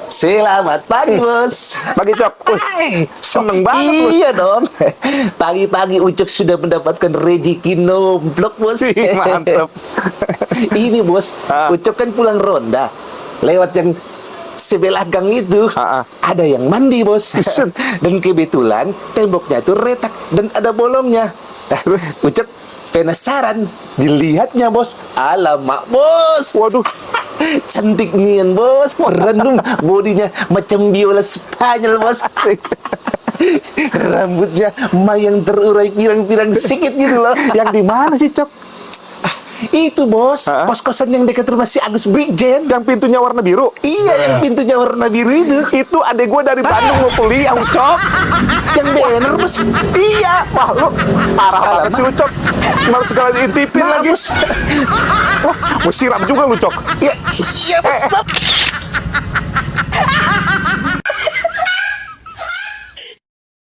Selamat pagi, Bos. Pagi, Cok. Seneng banget, Bos. Iya dong. Pagi-pagi Ucok sudah mendapatkan rezeki nomplok, Bos. Mantap. Ini, Bos. Ucok kan pulang ronda. Lewat yang sebelah gang itu, ada yang mandi, Bos. Dan kebetulan temboknya tuh retak dan ada bolongnya. Nah, Ucok penasaran dilihatnya, Bos. Alamak, Bos. Waduh. Cantik nian, Bos. Keren dong. Bodinya macam biola Spanyol, Bos. Rambutnya mayang terurai pirang-pirang sikit gitu loh. Yang di mana sih, Cok? Itu, Bos. Kos-kosan yang dekat rumah si Agus Brigjen. Yang pintunya warna biru? Iya, yang pintunya warna biru itu. Itu adek gue dari Bandung mau kuliah, Cok. Yang banner, Bos. Iya. Wah, lu parah banget sih lu, Cok. Malah segala diintipin lagi. Bos. Wah, mau siram juga lu, Cok. Iya, iya, Bos.